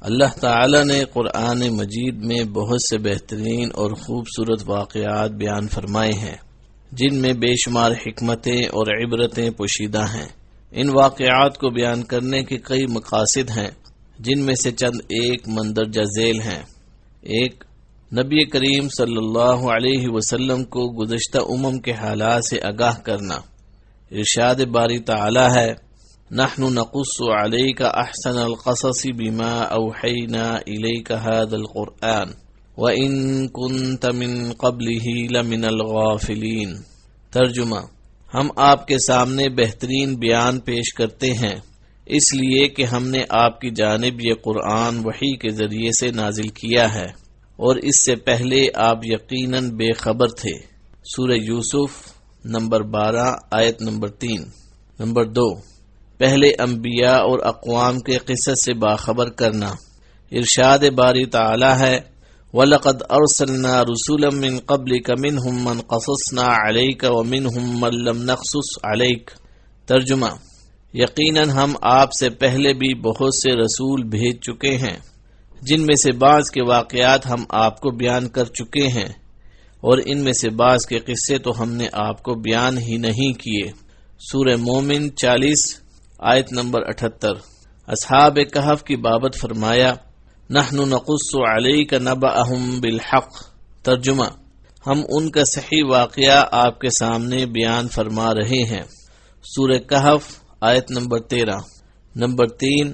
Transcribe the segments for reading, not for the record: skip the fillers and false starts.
اللہ تعالی نے قرآن مجید میں بہت سے بہترین اور خوبصورت واقعات بیان فرمائے ہیں جن میں بے شمار حکمتیں اور عبرتیں پوشیدہ ہیں۔ ان واقعات کو بیان کرنے کے کئی مقاصد ہیں جن میں سے چند ایک مندرجہ ذیل ہیں۔ ایک، نبی کریم صلی اللہ علیہ وسلم کو گزشتہ کے حالات سے آگاہ کرنا۔ ارشاد باری تعالی ہے، نحن نقص علیک احسن القصص بما اوحینا الیک هذا القرآن وَإِن كُنْتَ مِن قَبْلِهِ لَمِنَ الْغَافِلِينَ۔ ترجمہ، ہم آپ کے سامنے بہترین بیان پیش کرتے ہیں اس لیے کہ ہم نے آپ کی جانب یہ قرآن وحی کے ذریعے سے نازل کیا ہے اور اس سے پہلے آپ یقیناً بے خبر تھے۔ سورہ یوسف نمبر 12 آیت نمبر 3۔ نمبر 2، پہلے انبیاء اور اقوام کے قصص سے باخبر کرنا۔ ارشاد باری تعالی ہے، وَلَقَدْ أَرْسَلْنَا رُسُلًا مِّن قَبْلِكَ مِنْهُمْ مَنْ قَصَصْنَا عَلَيْكَ وَمِنْهُمْ مَنْ لَمْ نَقْصُصْ عَلَيْكَ۔ ترجمہ، یقیناً ہم آپ سے پہلے بھی بہت سے رسول بھیج چکے ہیں جن میں سے بعض کے واقعات ہم آپ کو بیان کر چکے ہیں اور ان میں سے بعض کے قصے تو ہم نے آپ کو بیان ہی نہیں کیے۔ سورہ مومن 40 آیت نمبر 78۔ اصحاب کہف کی بابت فرمایا، نحن نقص علیک نبأہم بالحق۔ ترجمہ، ہم ان کا صحیح واقعہ آپ کے سامنے بیان فرما رہے ہیں۔ سورہ کہف آیت نمبر 13۔ نمبر 3،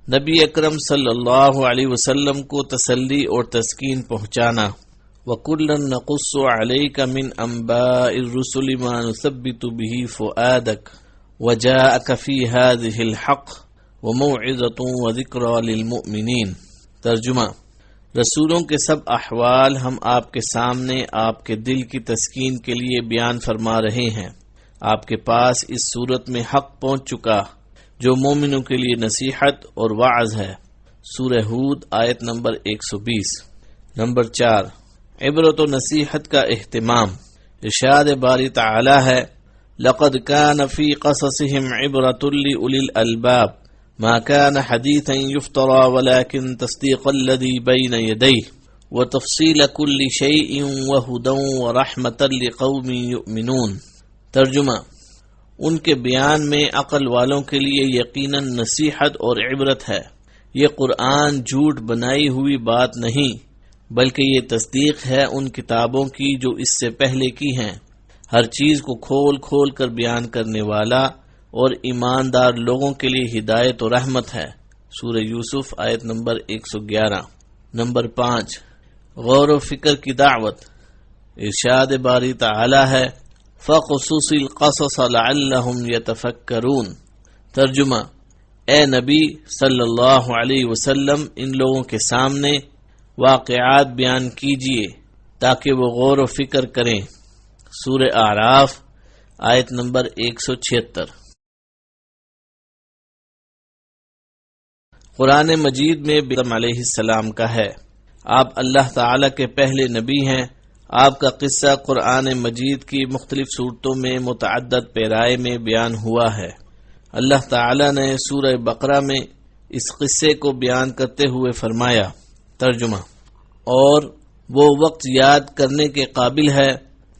نبی اکرم صلی اللہ علیہ وسلم کو تسلی اور تسکین پہنچانا۔ وَكُلًّا نَقُصُّ عَلَيْكَ مِنْ أَنْبَاءِ الرُّسُلِ مَا نُثَبِّتُ بِهِ فُؤَادَكَ وَجَاءَكَ فِي هَذِهِ الْحَقُّ وَمَوْعِظَةٌ وَذِكْرَى لِلْمُؤْمِنِينَ۔ ترجمہ، رسولوں کے سب احوال ہم آپ کے سامنے آپ کے دل کی تسکین کے لیے بیان فرما رہے ہیں۔ آپ کے پاس اس صورت میں حق پہنچ چکا جو مومنوں کے لیے نصیحت اور وعظ ہے۔ سورہ ہود آیت نمبر 120۔ نمبر 4، عبرت و نصیحت کا اہتمام۔ ارشاد باری تعالی ہے، لقد كان في قصصهم عبرة لأولي الألباب ما كان حديثا يفترى ولكن تصديق الذي بين يديه وتفصيل كل شيء وهدى ورحمة لقوم يؤمنون۔ ترجمہ، ان کے بیان میں عقل والوں کے لیے یقیناً نصیحت اور عبرت ہے۔ یہ قرآن جھوٹ بنائی ہوئی بات نہیں بلکہ یہ تصدیق ہے ان کتابوں کی جو اس سے پہلے کی ہیں، ہر چیز کو کھول کھول کر بیان کرنے والا اور ایماندار لوگوں کے لیے ہدایت و رحمت ہے۔ سورہ یوسف آیت نمبر 111۔ نمبر 5، غور و فکر کی دعوت۔ ارشاد باری تعالی ہے، فَقْصُصِ الْقَصَصَ لَعَلَّهُمْ يَتَفَكَّرُونَ۔ ترجمہ، اے نبی صلی اللہ علیہ وسلم ان لوگوں کے سامنے واقعات بیان کیجئے تاکہ وہ غور و فکر کریں۔ سورہ اعراف آیت نمبر 176۔ قرآن مجید میں ابراہیم علیہ السلام کا ہے، آپ اللہ تعالی کے پہلے نبی ہیں۔ آپ کا قصہ قرآن مجید کی مختلف صورتوں میں متعدد پیرائے میں بیان ہوا ہے۔ اللہ تعالی نے سورہ بقرہ میں اس قصے کو بیان کرتے ہوئے فرمایا۔ ترجمہ، اور وہ وقت یاد کرنے کے قابل ہے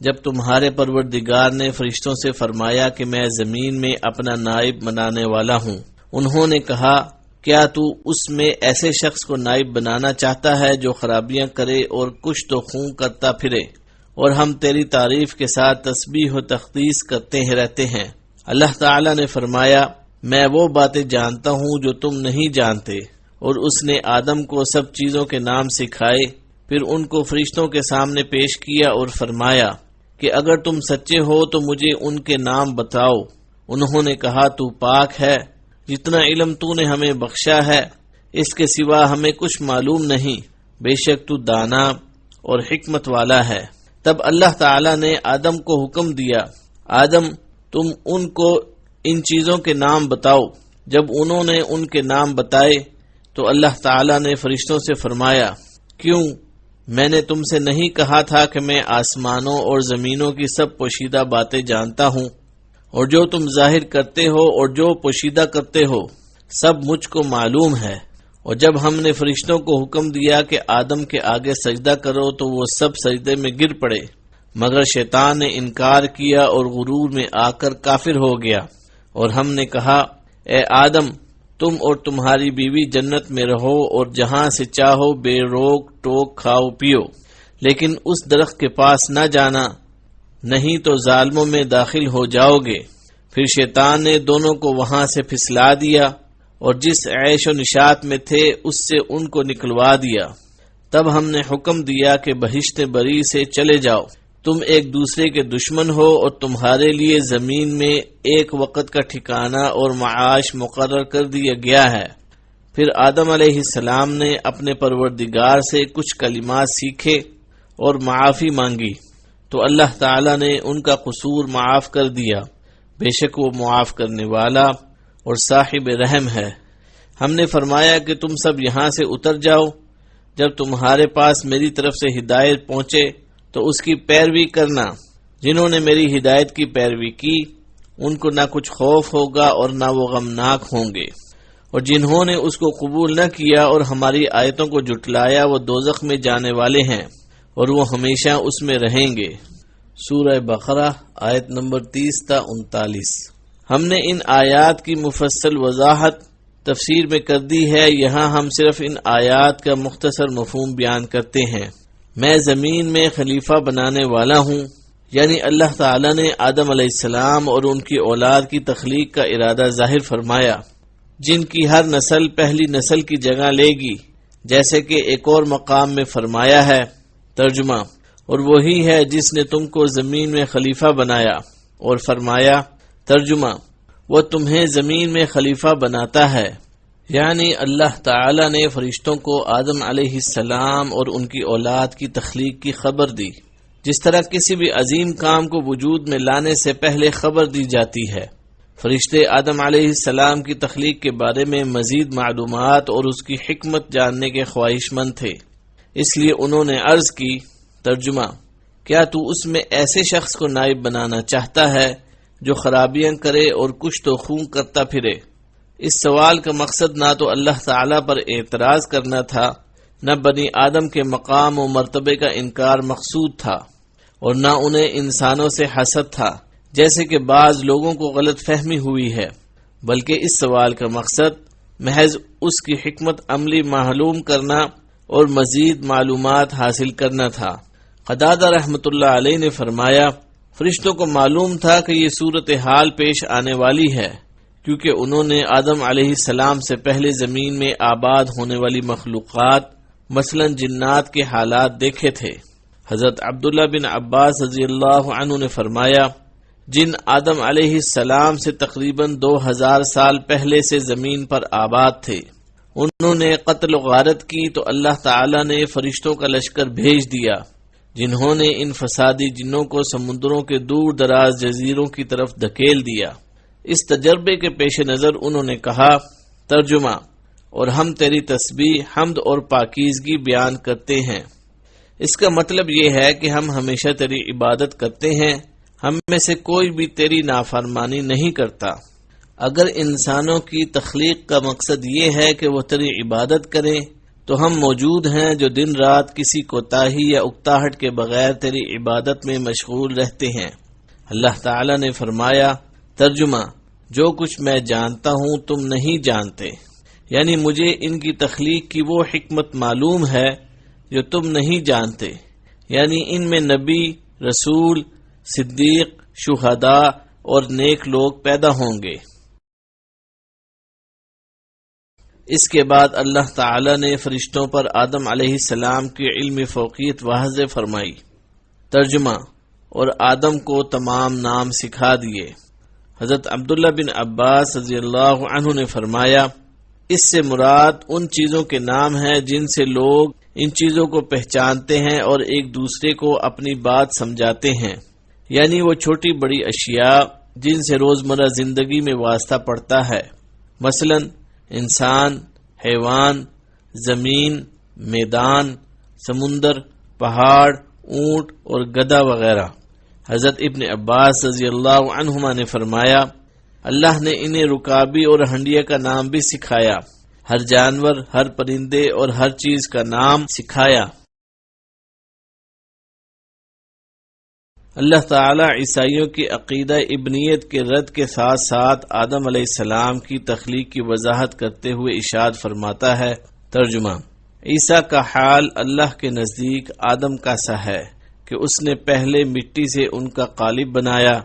جب تمہارے پروردگار نے فرشتوں سے فرمایا کہ میں زمین میں اپنا نائب بنانے والا ہوں۔ انہوں نے کہا، کیا تو اس میں ایسے شخص کو نائب بنانا چاہتا ہے جو خرابیاں کرے اور کچھ تو خون کرتا پھرے، اور ہم تیری تعریف کے ساتھ تسبیح و تقدیس کرتے ہی رہتے ہیں۔ اللہ تعالی نے فرمایا، میں وہ باتیں جانتا ہوں جو تم نہیں جانتے، اور اس نے آدم کو سب چیزوں کے نام سکھائے، پھر ان کو فرشتوں کے سامنے پیش کیا اور فرمایا کہ اگر تم سچے ہو تو مجھے ان کے نام بتاؤ۔ انہوں نے کہا، تو پاک ہے، جتنا علم تو نے ہمیں بخشا ہے اس کے سوا ہمیں کچھ معلوم نہیں، بے شک تو دانا اور حکمت والا ہے۔ تب اللہ تعالی نے آدم کو حکم دیا، آدم تم ان کو ان چیزوں کے نام بتاؤ۔ جب انہوں نے ان کے نام بتائے تو اللہ تعالی نے فرشتوں سے فرمایا، کیوں میں نے تم سے نہیں کہا تھا کہ میں آسمانوں اور زمینوں کی سب پوشیدہ باتیں جانتا ہوں، اور جو تم ظاہر کرتے ہو اور جو پوشیدہ کرتے ہو سب مجھ کو معلوم ہے، اور جب ہم نے فرشتوں کو حکم دیا کہ آدم کے آگے سجدہ کرو تو وہ سب سجدے میں گر پڑے، مگر شیطان نے انکار کیا اور غرور میں آ کر کافر ہو گیا۔ اور ہم نے کہا، اے آدم، تم اور تمہاری بیوی جنت میں رہو اور جہاں سے چاہو بے روک ٹوک کھاؤ پیو، لیکن اس درخت کے پاس نہ جانا، نہیں تو ظالموں میں داخل ہو جاؤ گے۔ پھر شیطان نے دونوں کو وہاں سے پھسلا دیا اور جس عیش و نشاط میں تھے اس سے ان کو نکلوا دیا۔ تب ہم نے حکم دیا کہ بہشت بری سے چلے جاؤ، تم ایک دوسرے کے دشمن ہو اور تمہارے لیے زمین میں ایک وقت کا ٹھکانہ اور معاش مقرر کر دیا گیا ہے۔ پھر آدم علیہ السلام نے اپنے پروردگار سے کچھ کلمات سیکھے اور معافی مانگی تو اللہ تعالی نے ان کا قصور معاف کر دیا، بے شک وہ معاف کرنے والا اور صاحب رحم ہے۔ ہم نے فرمایا کہ تم سب یہاں سے اتر جاؤ، جب تمہارے پاس میری طرف سے ہدایت پہنچے تو اس کی پیروی کرنا۔ جنہوں نے میری ہدایت کی پیروی کی ان کو نہ کچھ خوف ہوگا اور نہ وہ غمناک ہوں گے، اور جنہوں نے اس کو قبول نہ کیا اور ہماری آیتوں کو جھٹلایا وہ دوزخ میں جانے والے ہیں اور وہ ہمیشہ اس میں رہیں گے۔ سورہ بقرہ آیت نمبر 30 تا 39۔ ہم نے ان آیات کی مفصل وضاحت تفسیر میں کر دی ہے، یہاں ہم صرف ان آیات کا مختصر مفہوم بیان کرتے ہیں۔ میں زمین میں خلیفہ بنانے والا ہوں، یعنی اللہ تعالی نے آدم علیہ السلام اور ان کی اولاد کی تخلیق کا ارادہ ظاہر فرمایا، جن کی ہر نسل پہلی نسل کی جگہ لے گی، جیسے کہ ایک اور مقام میں فرمایا ہے۔ ترجمہ، اور وہی ہے جس نے تم کو زمین میں خلیفہ بنایا، اور فرمایا ترجمہ، وہ تمہیں زمین میں خلیفہ بناتا ہے، یعنی اللہ تعالی نے فرشتوں کو آدم علیہ السلام اور ان کی اولاد کی تخلیق کی خبر دی، جس طرح کسی بھی عظیم کام کو وجود میں لانے سے پہلے خبر دی جاتی ہے۔ فرشتے آدم علیہ السلام کی تخلیق کے بارے میں مزید معلومات اور اس کی حکمت جاننے کے خواہش مند تھے، اس لیے انہوں نے عرض کی۔ ترجمہ، کیا تو اس میں ایسے شخص کو نائب بنانا چاہتا ہے جو خرابیاں کرے اور کچھ تو خون کرتا پھرے؟ اس سوال کا مقصد نہ تو اللہ تعالی پر اعتراض کرنا تھا، نہ بنی آدم کے مقام و مرتبے کا انکار مقصود تھا، اور نہ انہیں انسانوں سے حسد تھا جیسے کہ بعض لوگوں کو غلط فہمی ہوئی ہے، بلکہ اس سوال کا مقصد محض اس کی حکمت عملی معلوم کرنا اور مزید معلومات حاصل کرنا تھا۔ قتادہ رحمۃ اللہ علیہ نے فرمایا، فرشتوں کو معلوم تھا کہ یہ صورتحال پیش آنے والی ہے، کیونکہ انہوں نے آدم علیہ السلام سے پہلے زمین میں آباد ہونے والی مخلوقات مثلا جنات کے حالات دیکھے تھے۔ حضرت عبداللہ بن عباس رضی اللہ عنہ نے فرمایا، جن آدم علیہ السلام سے تقریباً 2000 سال پہلے سے زمین پر آباد تھے، انہوں نے قتل و غارت کی تو اللہ تعالی نے فرشتوں کا لشکر بھیج دیا، جنہوں نے ان فسادی جنوں کو سمندروں کے دور دراز جزیروں کی طرف دھکیل دیا۔ اس تجربے کے پیش نظر انہوں نے کہا، ترجمہ، اور ہم تیری تسبیح، حمد اور پاکیزگی بیان کرتے ہیں۔ اس کا مطلب یہ ہے کہ ہم ہمیشہ تیری عبادت کرتے ہیں، ہم میں سے کوئی بھی تیری نافرمانی نہیں کرتا۔ اگر انسانوں کی تخلیق کا مقصد یہ ہے کہ وہ تیری عبادت کریں تو ہم موجود ہیں جو دن رات کسی کوتاہی یا اکتاہٹ کے بغیر تیری عبادت میں مشغول رہتے ہیں۔ اللہ تعالی نے فرمایا، ترجمہ، جو کچھ میں جانتا ہوں تم نہیں جانتے، یعنی مجھے ان کی تخلیق کی وہ حکمت معلوم ہے جو تم نہیں جانتے، یعنی ان میں نبی، رسول، صدیق، شہداء اور نیک لوگ پیدا ہوں گے۔ اس کے بعد اللہ تعالی نے فرشتوں پر آدم علیہ السلام کی علمی فوقیت واضح فرمائی۔ ترجمہ، اور آدم کو تمام نام سکھا دیے۔ حضرت عبداللہ بن عباس رضی اللہ عنہ نے فرمایا، اس سے مراد ان چیزوں کے نام ہیں جن سے لوگ ان چیزوں کو پہچانتے ہیں اور ایک دوسرے کو اپنی بات سمجھاتے ہیں، یعنی وہ چھوٹی بڑی اشیاء جن سے روزمرہ زندگی میں واسطہ پڑتا ہے، مثلا انسان، حیوان، زمین، میدان، سمندر، پہاڑ، اونٹ اور گدھا وغیرہ۔ حضرت ابن عباس رضی اللہ عنہما نے فرمایا، اللہ نے انہیں رکابی اور ہنڈیا کا نام بھی سکھایا۔ ہر جانور، ہر پرندے اور ہر چیز کا نام سکھایا۔ اللہ تعالی عیسائیوں کی عقیدہ ابنیت کے رد کے ساتھ ساتھ آدم علیہ السلام کی تخلیق کی وضاحت کرتے ہوئے ارشاد فرماتا ہے۔ ترجمہ: عیسیٰ کا حال اللہ کے نزدیک آدم کا سا ہے کہ اس نے پہلے مٹی سے ان کا قالب بنایا،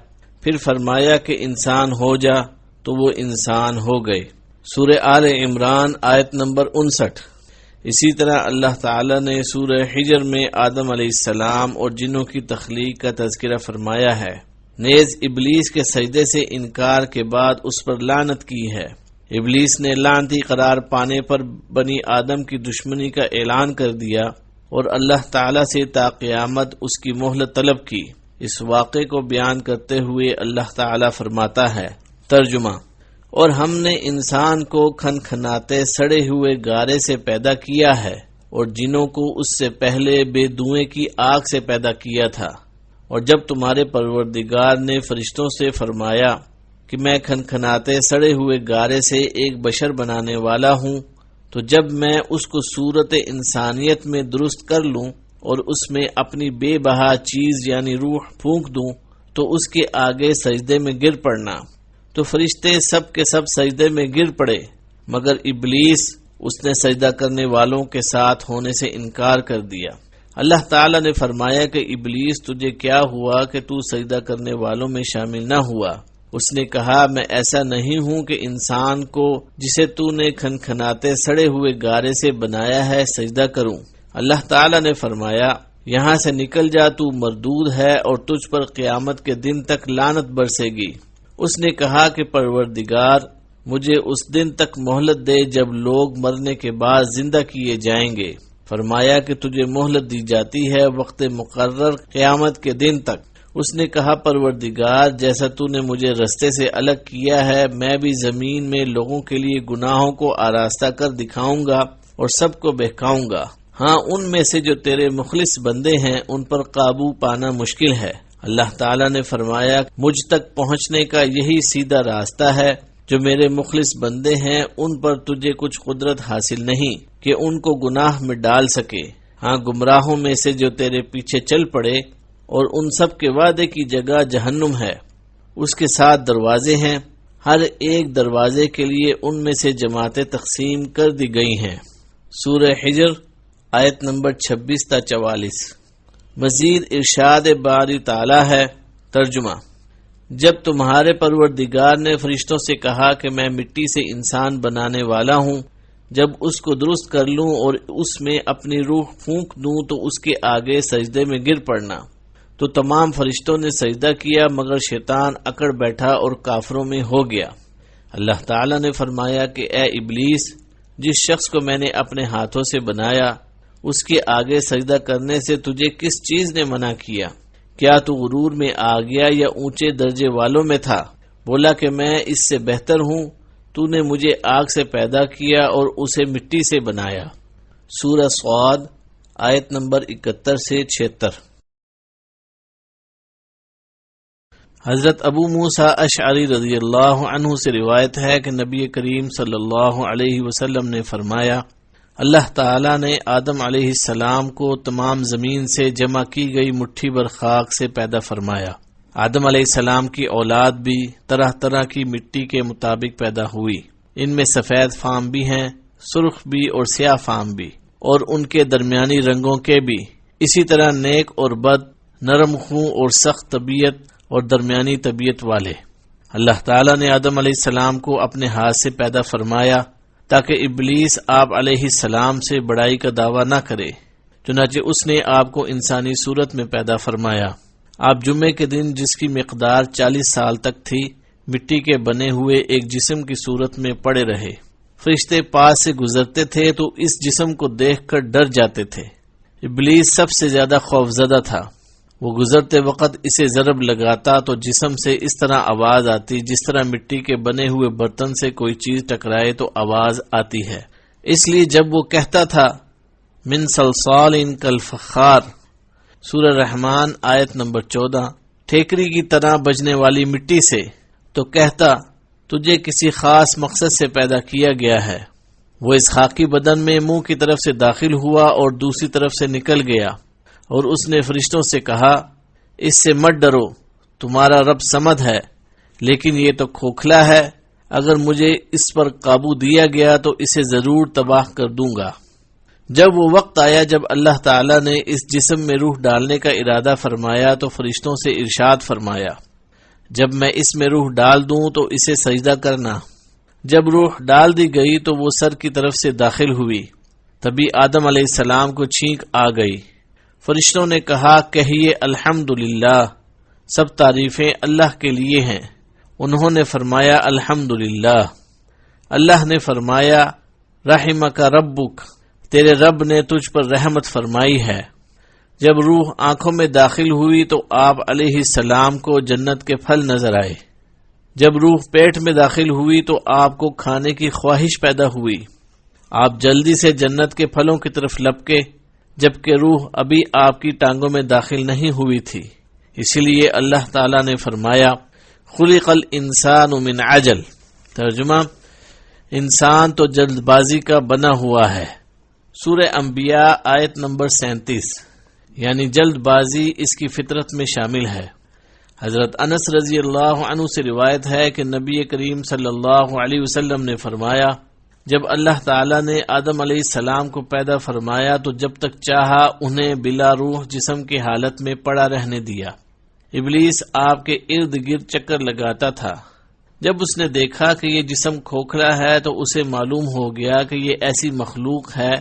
پھر فرمایا کہ انسان ہو جا تو وہ انسان ہو گئے۔ سورہ آل عمران آیت نمبر 59۔ اسی طرح اللہ تعالی نے سورہ حجر میں آدم علیہ السلام اور جنوں کی تخلیق کا تذکرہ فرمایا ہے۔ نیز ابلیس کے سجدے سے انکار کے بعد اس پر لعنت کی ہے۔ ابلیس نے لعنتی قرار پانے پر بنی آدم کی دشمنی کا اعلان کر دیا اور اللہ تعالی سے تا قیامت اس کی مہلت طلب کی۔ اس واقعے کو بیان کرتے ہوئے اللہ تعالی فرماتا ہے۔ ترجمہ: اور ہم نے انسان کو کھنکھناتے سڑے ہوئے گارے سے پیدا کیا ہے اور جنوں کو اس سے پہلے بے دھوئیں کی آگ سے پیدا کیا تھا۔ اور جب تمہارے پروردگار نے فرشتوں سے فرمایا کہ میں کھنکھناتے سڑے ہوئے گارے سے ایک بشر بنانے والا ہوں، تو جب میں اس کو صورت انسانیت میں درست کر لوں اور اس میں اپنی بے بہا چیز یعنی روح پھونک دوں تو اس کے آگے سجدے میں گر پڑنا۔ تو فرشتے سب کے سب سجدے میں گر پڑے مگر ابلیس، اس نے سجدہ کرنے والوں کے ساتھ ہونے سے انکار کر دیا۔ اللہ تعالی نے فرمایا کہ ابلیس تجھے کیا ہوا کہ تو سجدہ کرنے والوں میں شامل نہ ہوا؟ اس نے کہا میں ایسا نہیں ہوں کہ انسان کو جسے تو نے کھنکھناتے سڑے ہوئے گارے سے بنایا ہے سجدہ کروں۔ اللہ تعالی نے فرمایا یہاں سے نکل جا، تو مردود ہے اور تجھ پر قیامت کے دن تک لعنت برسے گی۔ اس نے کہا کہ پروردگار مجھے اس دن تک مہلت دے جب لوگ مرنے کے بعد زندہ کیے جائیں گے۔ فرمایا کہ تجھے مہلت دی جاتی ہے وقت مقرر قیامت کے دن تک۔ اس نے کہا پروردگار جیسا تو نے مجھے رستے سے الگ کیا ہے، میں بھی زمین میں لوگوں کے لیے گناہوں کو آراستہ کر دکھاؤں گا اور سب کو بہکاؤں گا۔ ہاں ان میں سے جو تیرے مخلص بندے ہیں ان پر قابو پانا مشکل ہے۔ اللہ تعالیٰ نے فرمایا مجھ تک پہنچنے کا یہی سیدھا راستہ ہے۔ جو میرے مخلص بندے ہیں ان پر تجھے کچھ قدرت حاصل نہیں کہ ان کو گناہ میں ڈال سکے۔ ہاں گمراہوں میں سے جو تیرے پیچھے چل پڑے، اور ان سب کے وعدے کی جگہ جہنم ہے، اس کے 7 دروازے ہیں، ہر ایک دروازے کے لیے ان میں سے جماعتیں تقسیم کر دی گئی ہیں۔ سورہ حجر آیت نمبر 26 تا 44۔ مزید ارشاد باری تعالی ہے۔ ترجمہ: جب تمہارے پروردگار نے فرشتوں سے کہا کہ میں مٹی سے انسان بنانے والا ہوں، جب اس کو درست کر لوں اور اس میں اپنی روح پھونک دوں تو اس کے آگے سجدے میں گر پڑنا، تو تمام فرشتوں نے سجدہ کیا مگر شیطان اکڑ بیٹھا اور کافروں میں ہو گیا۔ اللہ تعالی نے فرمایا کہ اے ابلیس، جس شخص کو میں نے اپنے ہاتھوں سے بنایا اس کے آگے سجدہ کرنے سے تجھے کس چیز نے منع کیا؟ کیا تو غرور میں آ گیا یا اونچے درجے والوں میں تھا؟ بولا کہ میں اس سے بہتر ہوں، تو نے مجھے آگ سے پیدا کیا اور اسے مٹی سے بنایا۔ سورہ صاد آیت نمبر 71 سے 76۔ حضرت ابو موسیٰ اشعری رضی اللہ عنہ سے روایت ہے کہ نبی کریم صلی اللہ علیہ وسلم نے فرمایا اللہ تعالیٰ نے آدم علیہ السلام کو تمام زمین سے جمع کی گئی مٹھی بھر خاک سے پیدا فرمایا۔ آدم علیہ السلام کی اولاد بھی طرح طرح کی مٹی کے مطابق پیدا ہوئی، ان میں سفید فام بھی ہیں، سرخ بھی اور سیاہ فام بھی، اور ان کے درمیانی رنگوں کے بھی، اسی طرح نیک اور بد، نرم خوں اور سخت طبیعت اور درمیانی طبیعت والے۔ اللہ تعالیٰ نے آدم علیہ السلام کو اپنے ہاتھ سے پیدا فرمایا تاکہ ابلیس آپ علیہ السلام سے بڑائی کا دعویٰ نہ کرے، چنانچہ اس نے آپ کو انسانی صورت میں پیدا فرمایا۔ آپ جمعے کے دن جس کی مقدار 40 سال تک تھی، مٹی کے بنے ہوئے ایک جسم کی صورت میں پڑے رہے۔ فرشتے پاس سے گزرتے تھے تو اس جسم کو دیکھ کر ڈر جاتے تھے۔ ابلیس سب سے زیادہ خوفزدہ تھا، وہ گزرتے وقت اسے ضرب لگاتا تو جسم سے اس طرح آواز آتی جس طرح مٹی کے بنے ہوئے برتن سے کوئی چیز ٹکرائے تو آواز آتی ہے۔ اس لیے جب وہ کہتا تھا من صلصال کالفخار، سورہ رحمان آیت نمبر 14، ٹھیکری کی طرح بجنے والی مٹی سے، تو کہتا تجھے کسی خاص مقصد سے پیدا کیا گیا ہے۔ وہ اس خاکی بدن میں منہ کی طرف سے داخل ہوا اور دوسری طرف سے نکل گیا، اور اس نے فرشتوں سے کہا اس سے مت ڈرو، تمہارا رب صمد ہے، لیکن یہ تو کھوکھلا ہے، اگر مجھے اس پر قابو دیا گیا تو اسے ضرور تباہ کر دوں گا۔ جب وہ وقت آیا جب اللہ تعالیٰ نے اس جسم میں روح ڈالنے کا ارادہ فرمایا تو فرشتوں سے ارشاد فرمایا، جب میں اس میں روح ڈال دوں تو اسے سجدہ کرنا۔ جب روح ڈال دی گئی تو وہ سر کی طرف سے داخل ہوئی، تبھی آدم علیہ السلام کو چھینک آ گئی۔ فرشتوں نے کہا کہیے الحمدللہ، سب تعریفیں اللہ کے لیے ہیں۔ انہوں نے فرمایا الحمدللہ۔ اللہ نے فرمایا رحمک ربک، تیرے رب نے تجھ پر رحمت فرمائی ہے۔ جب روح آنکھوں میں داخل ہوئی تو آپ علیہ السلام کو جنت کے پھل نظر آئے۔ جب روح پیٹ میں داخل ہوئی تو آپ کو کھانے کی خواہش پیدا ہوئی۔ آپ جلدی سے جنت کے پھلوں کی طرف لپکے، جبکہ روح ابھی آپ کی ٹانگوں میں داخل نہیں ہوئی تھی۔ اسی لیے اللہ تعالیٰ نے فرمایا خلق الانسان من عجل، ترجمہ انسان تو جلد بازی کا بنا ہوا ہے۔ سورہ انبیاء آیت نمبر 37، یعنی جلد بازی اس کی فطرت میں شامل ہے۔ حضرت انس رضی اللہ عنہ سے روایت ہے کہ نبی کریم صلی اللہ علیہ وسلم نے فرمایا جب اللہ تعالیٰ نے آدم علیہ السلام کو پیدا فرمایا تو جب تک چاہا انہیں بلا روح جسم کی حالت میں پڑا رہنے دیا۔ ابلیس آپ کے ارد گرد چکر لگاتا تھا۔ جب اس نے دیکھا کہ یہ جسم کھوکھلا ہے تو اسے معلوم ہو گیا کہ یہ ایسی مخلوق ہے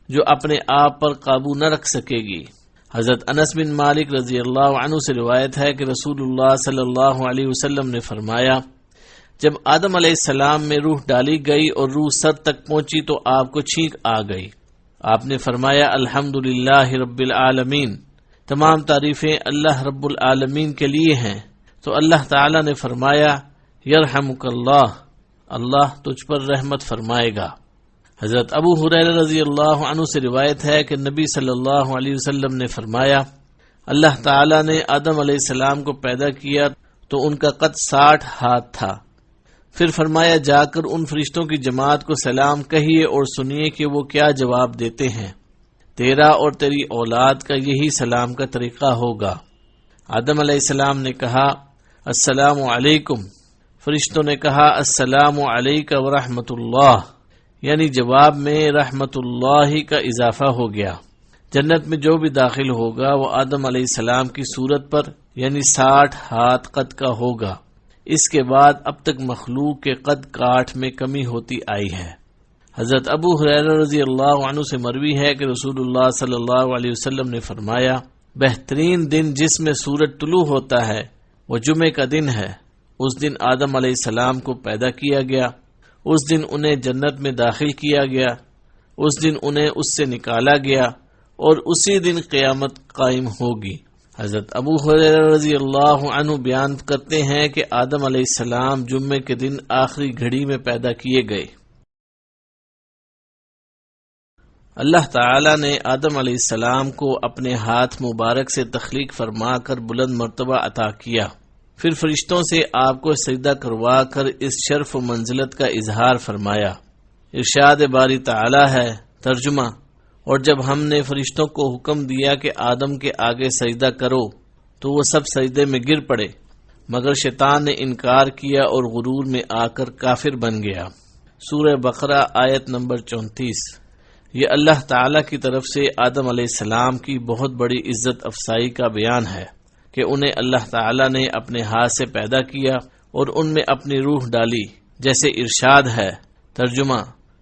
جو اپنے آپ پر قابو نہ رکھ سکے گی۔ حضرت انس بن مالک رضی اللہ عنہ سے روایت ہے کہ رسول اللہ صلی اللہ علیہ وسلم نے فرمایا جب آدم علیہ السلام میں روح ڈالی گئی اور روح سر تک پہنچی تو آپ کو چھینک آ گئی۔ آپ نے فرمایا الحمدللہ رب العالمین، تمام تعریفیں اللہ رب العالمین کے لیے ہیں۔ تو اللہ تعالی نے فرمایا یرحمک اللہ، اللہ تجھ پر رحمت فرمائے گا۔ حضرت ابو ہریرہ رضی اللہ عنہ سے روایت ہے کہ نبی صلی اللہ علیہ وسلم نے فرمایا اللہ تعالی نے آدم علیہ السلام کو پیدا کیا تو ان کا قد 60 ہاتھ تھا۔ پھر فرمایا جا کر ان فرشتوں کی جماعت کو سلام کہیے اور سنیے کہ وہ کیا جواب دیتے ہیں، تیرا اور تیری اولاد کا یہی سلام کا طریقہ ہوگا۔ آدم علیہ السلام نے کہا السلام علیکم، فرشتوں نے کہا السلام علیک ورحمۃ اللہ، یعنی جواب میں رحمت اللہ کا اضافہ ہو گیا۔ جنت میں جو بھی داخل ہوگا وہ آدم علیہ السلام کی صورت پر یعنی 60 ہاتھ قد کا ہوگا۔ اس کے بعد اب تک مخلوق کے قد کاٹ میں کمی ہوتی آئی ہے۔ حضرت ابو ہریرہ رضی اللہ عنہ سے مروی ہے کہ رسول اللہ صلی اللہ علیہ وسلم نے فرمایا بہترین دن جس میں سورج طلوع ہوتا ہے وہ جمعے کا دن ہے۔ اس دن آدم علیہ السلام کو پیدا کیا گیا، اس دن انہیں جنت میں داخل کیا گیا، اس دن انہیں اس سے نکالا گیا اور اسی دن قیامت قائم ہوگی۔ حضرت ابو ہریرہ رضی اللہ عنہ بیان کرتے ہیں کہ آدم علیہ السلام جمعے کے دن آخری گھڑی میں پیدا کیے گئے۔ اللہ تعالی نے آدم علیہ السلام کو اپنے ہاتھ مبارک سے تخلیق فرما کر بلند مرتبہ عطا کیا، پھر فرشتوں سے آپ کو سجدہ کروا کر اس شرف و منزلت کا اظہار فرمایا۔ ارشاد باری تعالی ہے، ترجمہ اور جب ہم نے فرشتوں کو حکم دیا کہ آدم کے آگے سجدہ کرو تو وہ سب سجدے میں گر پڑے مگر شیطان نے انکار کیا اور غرور میں آ کر کافر بن گیا۔ سورہ بقرہ آیت نمبر 34۔ یہ اللہ تعالی کی طرف سے آدم علیہ السلام کی بہت بڑی عزت افزائی کا بیان ہے کہ انہیں اللہ تعالی نے اپنے ہاتھ سے پیدا کیا اور ان میں اپنی روح ڈالی، جیسے ارشاد ہے، ترجمہ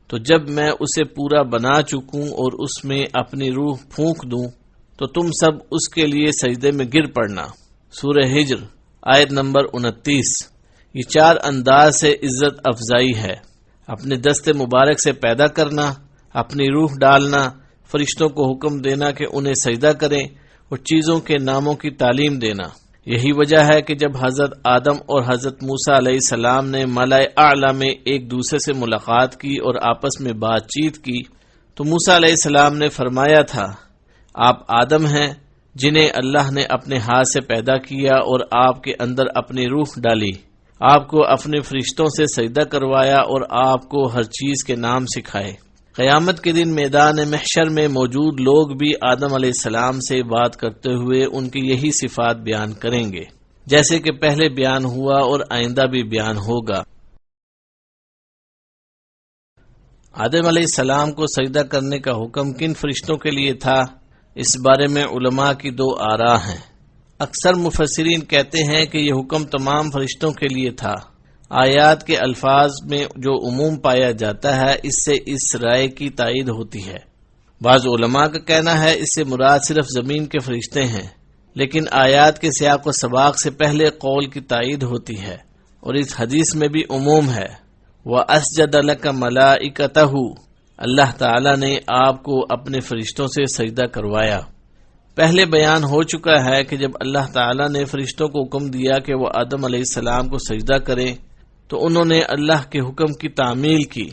تو جب میں اسے پورا بنا چکوں اور اس میں اپنی روح پھونک دوں تو تم سب اس کے لیے سجدے میں گر پڑنا۔ سورہ ہجر آیت نمبر 29۔ یہ 4 انداز سے عزت افزائی ہے، اپنے دست مبارک سے پیدا کرنا، اپنی روح ڈالنا، فرشتوں کو حکم دینا کہ انہیں سجدہ کریں اور چیزوں کے ناموں کی تعلیم دینا۔ یہی وجہ ہے کہ جب حضرت آدم اور حضرت موسیٰ علیہ السلام نے ملائے اعلیٰ میں ایک دوسرے سے ملاقات کی اور آپس میں بات چیت کی تو موسیٰ علیہ السلام نے فرمایا تھا آپ آدم ہیں جنہیں اللہ نے اپنے ہاتھ سے پیدا کیا اور آپ کے اندر اپنی روح ڈالی۔ آپ کو اپنے فرشتوں سے سجدہ کروایا اور آپ کو ہر چیز کے نام سکھائے۔ قیامت کے دن میدان محشر میں موجود لوگ بھی آدم علیہ السلام سے بات کرتے ہوئے ان کی یہی صفات بیان کریں گے، جیسے کہ پہلے بیان ہوا اور آئندہ بھی بیان ہوگا۔ آدم علیہ السلام کو سجدہ کرنے کا حکم کن فرشتوں کے لیے تھا، اس بارے میں علماء کی دو آراء ہیں۔ اکثر مفسرین کہتے ہیں کہ یہ حکم تمام فرشتوں کے لیے تھا۔ آیات کے الفاظ میں جو عموم پایا جاتا ہے اس سے اس رائے کی تائید ہوتی ہے۔ بعض علماء کا کہنا ہے اس سے مراد صرف زمین کے فرشتے ہیں، لیکن آیات کے سیاق و سباق سے پہلے قول کی تائید ہوتی ہے، اور اس حدیث میں بھی عموم ہے، وَأَسْجَدَ لَكَ مَلَائِكَتَهُ، اللہ تعالی نے آپ کو اپنے فرشتوں سے سجدہ کروایا۔ پہلے بیان ہو چکا ہے کہ جب اللہ تعالی نے فرشتوں کو حکم دیا کہ وہ آدم علیہ السلام کو سجدہ کریں تو انہوں نے اللہ کے حکم کی تعمیل کی۔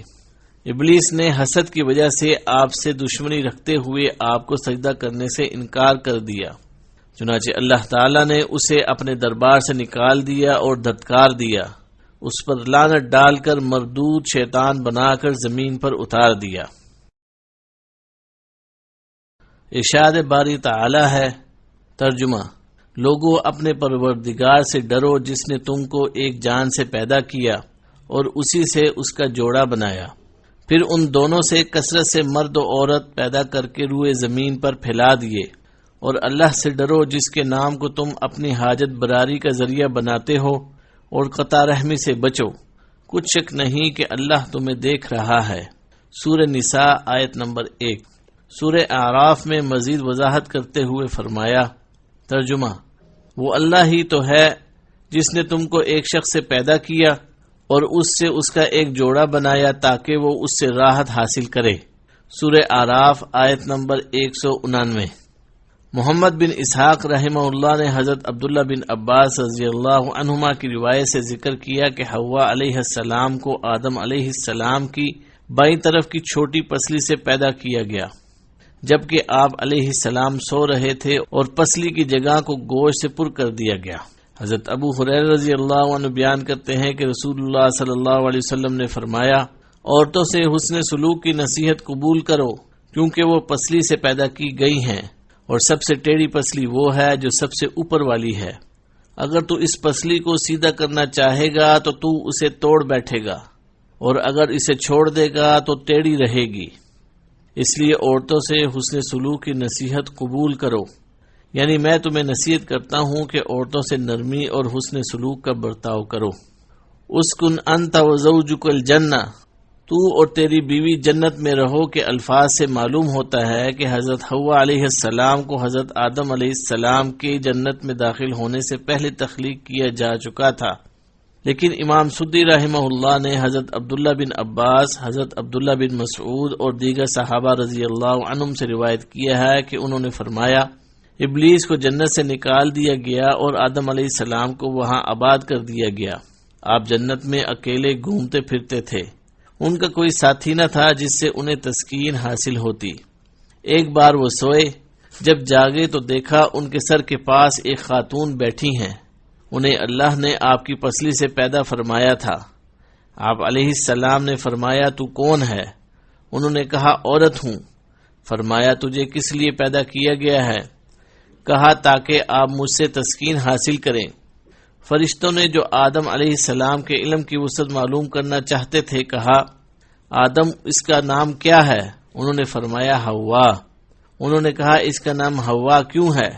ابلیس نے حسد کی وجہ سے آپ سے دشمنی رکھتے ہوئے آپ کو سجدہ کرنے سے انکار کر دیا، چنانچہ اللہ تعالی نے اسے اپنے دربار سے نکال دیا اور دھتکار دیا، اس پر لعنت ڈال کر مردود شیطان بنا کر زمین پر اتار دیا۔ ارشاد باری تعالی ہے، ترجمہ: لوگو اپنے پروردگار سے ڈرو جس نے تم کو ایک جان سے پیدا کیا اور اسی سے اس کا جوڑا بنایا، پھر ان دونوں سے کثرت سے مرد و عورت پیدا کر کے روئے زمین پر پھیلا دیے، اور اللہ سے ڈرو جس کے نام کو تم اپنی حاجت براری کا ذریعہ بناتے ہو، اور قطع رحمی سے بچو، کچھ شک نہیں کہ اللہ تمہیں دیکھ رہا ہے۔ سورہ نساء آیت نمبر 1۔ سورہ اعراف میں مزید وضاحت کرتے ہوئے فرمایا، ترجمہ: وہ اللہ ہی تو ہے جس نے تم کو ایک شخص سے پیدا کیا اور اس سے اس کا ایک جوڑا بنایا تاکہ وہ اس سے راحت حاصل کرے۔ سورہ اعراف آیت نمبر 199۔ محمد بن اسحاق رحمہ اللہ نے حضرت عبداللہ بن عباس رضی اللہ عنہما کی روایت سے ذکر کیا کہ حوا علیہ السلام کو آدم علیہ السلام کی بائیں طرف کی چھوٹی پسلی سے پیدا کیا گیا، جبکہ آپ علیہ السلام سو رہے تھے اور پسلی کی جگہ کو گوشت سے پر کر دیا گیا۔ حضرت ابو ہریرہ رضی اللہ عنہ بیان کرتے ہیں کہ رسول اللہ صلی اللہ علیہ وسلم نے فرمایا، عورتوں سے حسن سلوک کی نصیحت قبول کرو کیونکہ وہ پسلی سے پیدا کی گئی ہیں، اور سب سے ٹیڑھی پسلی وہ ہے جو سب سے اوپر والی ہے۔ اگر تو اس پسلی کو سیدھا کرنا چاہے گا تو اسے توڑ بیٹھے گا، اور اگر اسے چھوڑ دے گا تو ٹیڑھی رہے گی۔ اس لیے عورتوں سے حسن سلوک کی نصیحت قبول کرو، یعنی میں تمہیں نصیحت کرتا ہوں کہ عورتوں سے نرمی اور حسن سلوک کا برتاؤ کرو۔ اسکن انت وزوجک الجنہ، تو اور تیری بیوی جنت میں رہو کے الفاظ سے معلوم ہوتا ہے کہ حضرت حوا علیہ السلام کو حضرت آدم علیہ السلام کے جنت میں داخل ہونے سے پہلے تخلیق کیا جا چکا تھا، لیکن امام سدی رحمہ اللہ نے حضرت عبداللہ بن عباس، حضرت عبداللہ بن مسعود اور دیگر صحابہ رضی اللہ عنہم سے روایت کیا ہے کہ انہوں نے فرمایا، ابلیس کو جنت سے نکال دیا گیا اور آدم علیہ السلام کو وہاں آباد کر دیا گیا۔ آپ جنت میں اکیلے گھومتے پھرتے تھے، ان کا کوئی ساتھی نہ تھا جس سے انہیں تسکین حاصل ہوتی۔ ایک بار وہ سوئے، جب جاگے تو دیکھا ان کے سر کے پاس ایک خاتون بیٹھی ہیں، انہیں اللہ نے آپ کی پسلی سے پیدا فرمایا تھا۔ آپ علیہ السلام نے فرمایا، تو کون ہے؟ انہوں نے کہا، عورت ہوں۔ فرمایا، تجھے کس لیے پیدا کیا گیا ہے؟ کہا، تاکہ آپ مجھ سے تسکین حاصل کریں۔ فرشتوں نے جو آدم علیہ السلام کے علم کی وسعت معلوم کرنا چاہتے تھے کہا، آدم اس کا نام کیا ہے؟ انہوں نے فرمایا، حوا۔ انہوں نے کہا، اس کا نام حوا کیوں ہے؟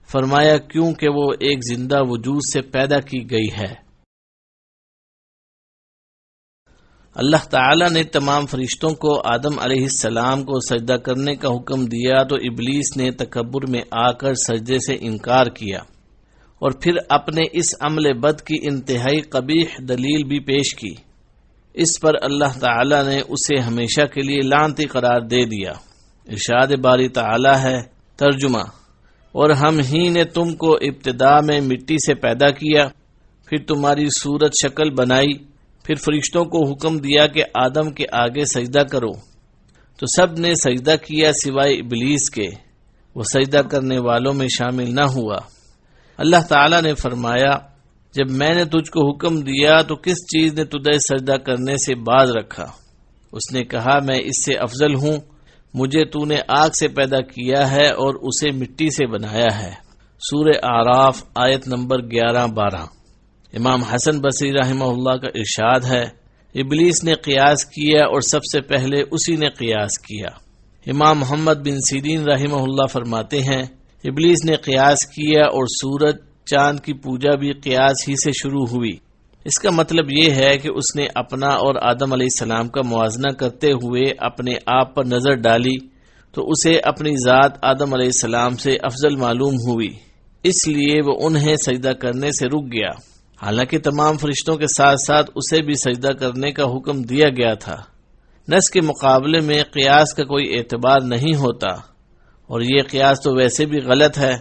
فرمایا، کیونکہ وہ ایک زندہ وجود سے پیدا کی گئی ہے۔ اللہ تعالی نے تمام فرشتوں کو آدم علیہ السلام کو سجدہ کرنے کا حکم دیا تو ابلیس نے تکبر میں آ کر سجدے سے انکار کیا، اور پھر اپنے اس عمل بد کی انتہائی قبیح دلیل بھی پیش کی۔ اس پر اللہ تعالی نے اسے ہمیشہ کے لیے لعنتی قرار دے دیا۔ ارشاد باری تعالی ہے، ترجمہ: اور ہم ہی نے تم کو ابتدا میں مٹی سے پیدا کیا، پھر تمہاری صورت شکل بنائی، پھر فرشتوں کو حکم دیا کہ آدم کے آگے سجدہ کرو، تو سب نے سجدہ کیا سوائے ابلیس کے، وہ سجدہ کرنے والوں میں شامل نہ ہوا۔ اللہ تعالی نے فرمایا، جب میں نے تجھ کو حکم دیا تو کس چیز نے تجھے سجدہ کرنے سے باز رکھا؟ اس نے کہا میں اس سے افضل ہوں، مجھے تو نے آگ سے پیدا کیا ہے اور اسے مٹی سے بنایا ہے۔ سورہ اعراف آیت نمبر 11-12۔ امام حسن بصری رحمہ اللہ کا ارشاد ہے، ابلیس نے قیاس کیا اور سب سے پہلے اسی نے قیاس کیا۔ امام محمد بن سیرین رحمہ اللہ فرماتے ہیں، ابلیس نے قیاس کیا اور سورج چاند کی پوجا بھی قیاس ہی سے شروع ہوئی۔ اس کا مطلب یہ ہے کہ اس نے اپنا اور آدم علیہ السلام کا موازنہ کرتے ہوئے اپنے آپ پر نظر ڈالی تو اسے اپنی ذات آدم علیہ السلام سے افضل معلوم ہوئی، اس لیے وہ انہیں سجدہ کرنے سے رک گیا، حالانکہ تمام فرشتوں کے ساتھ ساتھ اسے بھی سجدہ کرنے کا حکم دیا گیا تھا۔ نص کے مقابلے میں قیاس کا کوئی اعتبار نہیں ہوتا، اور یہ قیاس تو ویسے بھی غلط ہے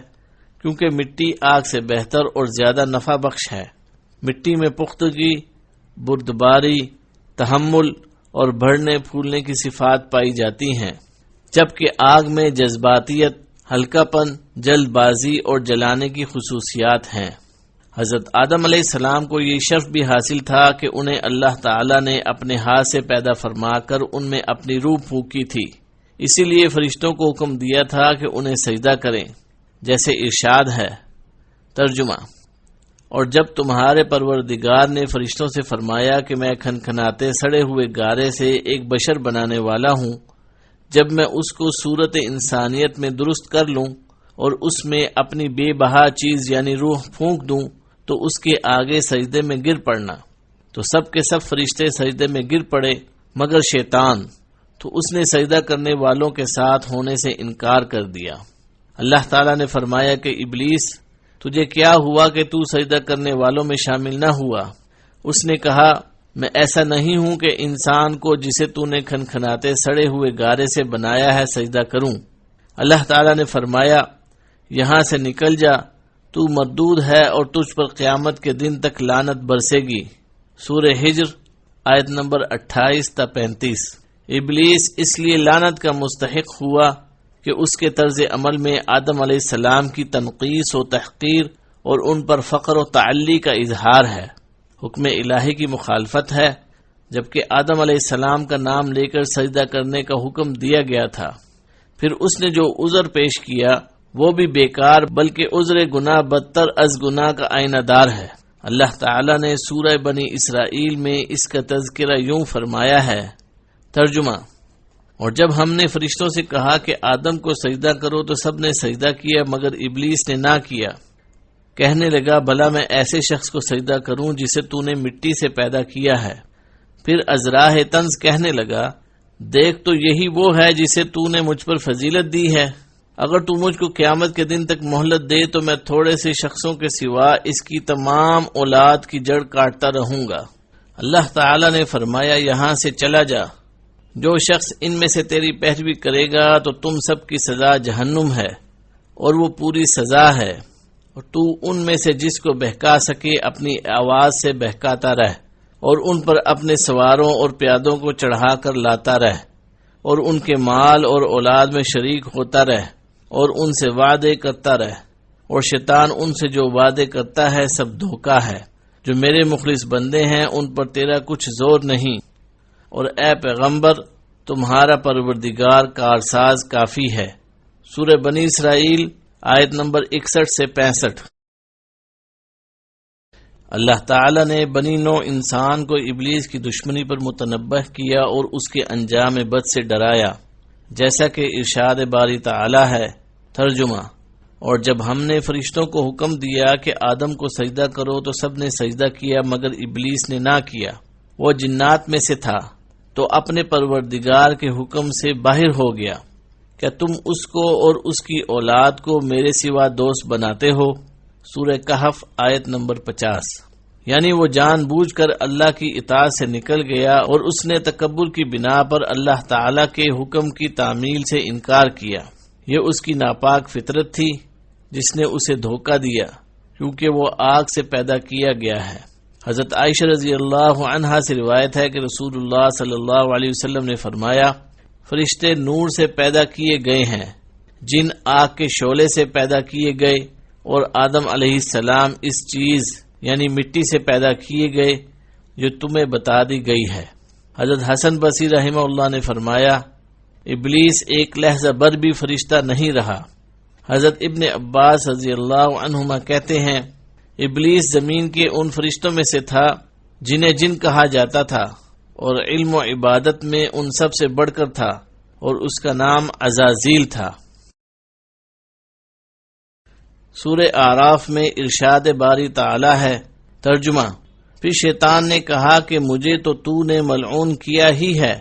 کیونکہ مٹی آگ سے بہتر اور زیادہ نفع بخش ہے۔ مٹی میں پختگی، بردباری، تحمل اور بڑھنے پھولنے کی صفات پائی جاتی ہیں، جبکہ آگ میں جذباتیت، ہلکا پن، جلد بازی اور جلانے کی خصوصیات ہیں۔ حضرت آدم علیہ السلام کو یہ شرف بھی حاصل تھا کہ انہیں اللہ تعالی نے اپنے ہاتھ سے پیدا فرما کر ان میں اپنی روح پھونکی تھی، اسی لیے فرشتوں کو حکم دیا تھا کہ انہیں سجدہ کریں، جیسے ارشاد ہے۔ ترجمہ: اور جب تمہارے پروردگار نے فرشتوں سے فرمایا کہ میں کھنکھناتے سڑے ہوئے گارے سے ایک بشر بنانے والا ہوں، جب میں اس کو صورت انسانیت میں درست کر لوں اور اس میں اپنی بے بہا چیز یعنی روح پھونک دوں تو اس کے آگے سجدے میں گر پڑنا۔ تو سب کے سب فرشتے سجدے میں گر پڑے مگر شیطان، تو اس نے سجدہ کرنے والوں کے ساتھ ہونے سے انکار کر دیا۔ اللہ تعالیٰ نے فرمایا کہ ابلیس، تجھے کیا ہوا کہ تو سجدہ کرنے والوں میں شامل نہ ہوا؟ اس نے کہا، میں ایسا نہیں ہوں کہ انسان کو جسے تو نے کھنکھناتے سڑے ہوئے گارے سے بنایا ہے سجدہ کروں۔ اللہ تعالیٰ نے فرمایا، یہاں سے نکل جا، تو مردود ہے اور تجھ پر قیامت کے دن تک لعنت برسے گی۔ سورہ ہجر آیت نمبر 28-35۔ ابلیس اس لیے لعنت کا مستحق ہوا کہ اس کے طرز عمل میں آدم علیہ السلام کی تنقیص و تحقیر اور ان پر فقر و تعلی کا اظہار ہے، حکم الہی کی مخالفت ہے، جبکہ آدم علیہ السلام کا نام لے کر سجدہ کرنے کا حکم دیا گیا تھا۔ پھر اس نے جو عذر پیش کیا وہ بھی بیکار، بلکہ عذر گناہ بدتر از گناہ کا آئینہ دار ہے۔ اللہ تعالی نے سورہ بنی اسرائیل میں اس کا تذکرہ یوں فرمایا ہے۔ ترجمہ: اور جب ہم نے فرشتوں سے کہا کہ آدم کو سجدہ کرو تو سب نے سجدہ کیا مگر ابلیس نے نہ کیا، کہنے لگا بھلا میں ایسے شخص کو سجدہ کروں جسے تو نے مٹی سے پیدا کیا ہے۔ پھر ازراہ طنز کہنے لگا، دیکھ تو یہی وہ ہے جسے تو نے مجھ پر فضیلت دی ہے، اگر تو مجھ کو قیامت کے دن تک مہلت دے تو میں تھوڑے سے شخصوں کے سوا اس کی تمام اولاد کی جڑ کاٹتا رہوں گا۔ اللہ تعالی نے فرمایا، یہاں سے چلا جا، جو شخص ان میں سے تیری پیروی کرے گا تو تم سب کی سزا جہنم ہے اور وہ پوری سزا ہے، اور تو ان میں سے جس کو بہکا سکے اپنی آواز سے بہکاتا رہ، اور ان پر اپنے سواروں اور پیادوں کو چڑھا کر لاتا رہ، اور ان کے مال اور اولاد میں شریک ہوتا رہ، اور ان سے وعدے کرتا رہ، اور شیطان ان سے جو وعدے کرتا ہے سب دھوکہ ہے۔ جو میرے مخلص بندے ہیں ان پر تیرا کچھ زور نہیں، اور اے پیغمبر تمہارا پروردگار کارساز کافی ہے۔ سورہ بنی اسرائیل آیت نمبر 61 سے 65۔ اللہ تعالی نے بنی نو انسان کو ابلیس کی دشمنی پر متنبہ کیا اور اس کے انجام بد سے ڈرایا، جیسا کہ ارشاد باری تعالی ہے۔ ترجمہ: اور جب ہم نے فرشتوں کو حکم دیا کہ آدم کو سجدہ کرو تو سب نے سجدہ کیا مگر ابلیس نے نہ کیا، وہ جنات میں سے تھا تو اپنے پروردگار کے حکم سے باہر ہو گیا۔ کیا تم اس کو اور اس کی اولاد کو میرے سوا دوست بناتے ہو؟ سورہ کہف آیت نمبر 50۔ یعنی وہ جان بوجھ کر اللہ کی اطاعت سے نکل گیا اور اس نے تکبر کی بنا پر اللہ تعالی کے حکم کی تعمیل سے انکار کیا۔ یہ اس کی ناپاک فطرت تھی جس نے اسے دھوکہ دیا، کیونکہ وہ آگ سے پیدا کیا گیا ہے۔ حضرت عائشہ رضی اللہ عنہا سے روایت ہے کہ رسول اللہ صلی اللہ علیہ وسلم نے فرمایا، فرشتے نور سے پیدا کیے گئے ہیں، جن آگ کے شعلے سے پیدا کیے گئے، اور آدم علیہ السلام اس چیز یعنی مٹی سے پیدا کیے گئے جو تمہیں بتا دی گئی ہے۔ حضرت حسن بصری رحمہ اللہ نے فرمایا ابلیس ایک لحظہ بھر بھی فرشتہ نہیں رہا۔ حضرت ابن عباس رضی اللہ عنہما کہتے ہیں ابلیس زمین کے ان فرشتوں میں سے تھا جنہیں جن کہا جاتا تھا اور علم و عبادت میں ان سب سے بڑھ کر تھا اور اس کا نام عزازیل تھا۔ سورہ اعراف میں ارشاد باری تعالی ہے، ترجمہ: پھر شیطان نے کہا کہ مجھے تو نے ملعون کیا ہی ہے،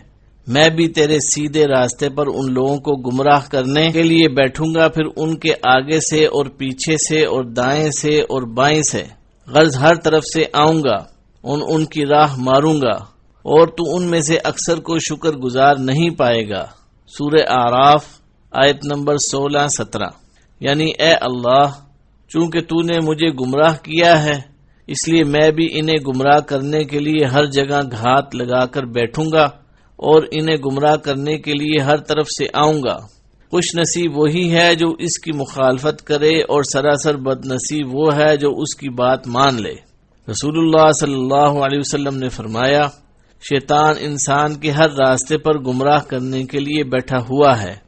میں بھی تیرے سیدھے راستے پر ان لوگوں کو گمراہ کرنے کے لیے بیٹھوں گا، پھر ان کے آگے سے اور پیچھے سے اور دائیں سے اور بائیں سے، غرض ہر طرف سے آؤں گا، ان کی راہ ماروں گا، اور تو ان میں سے اکثر کو شکر گزار نہیں پائے گا۔ سورہ اعراف آیت نمبر 16-17۔ یعنی اے اللہ، چونکہ تو نے مجھے گمراہ کیا ہے اس لیے میں بھی انہیں گمراہ کرنے کے لیے ہر جگہ گھات لگا کر بیٹھوں گا اور انہیں گمراہ کرنے کے لیے ہر طرف سے آؤں گا۔ خوش نصیب وہی ہے جو اس کی مخالفت کرے اور سراسر بد نصیب وہ ہے جو اس کی بات مان لے۔ رسول اللہ صلی اللہ علیہ وسلم نے فرمایا شیطان انسان کے ہر راستے پر گمراہ کرنے کے لیے بیٹھا ہوا ہے۔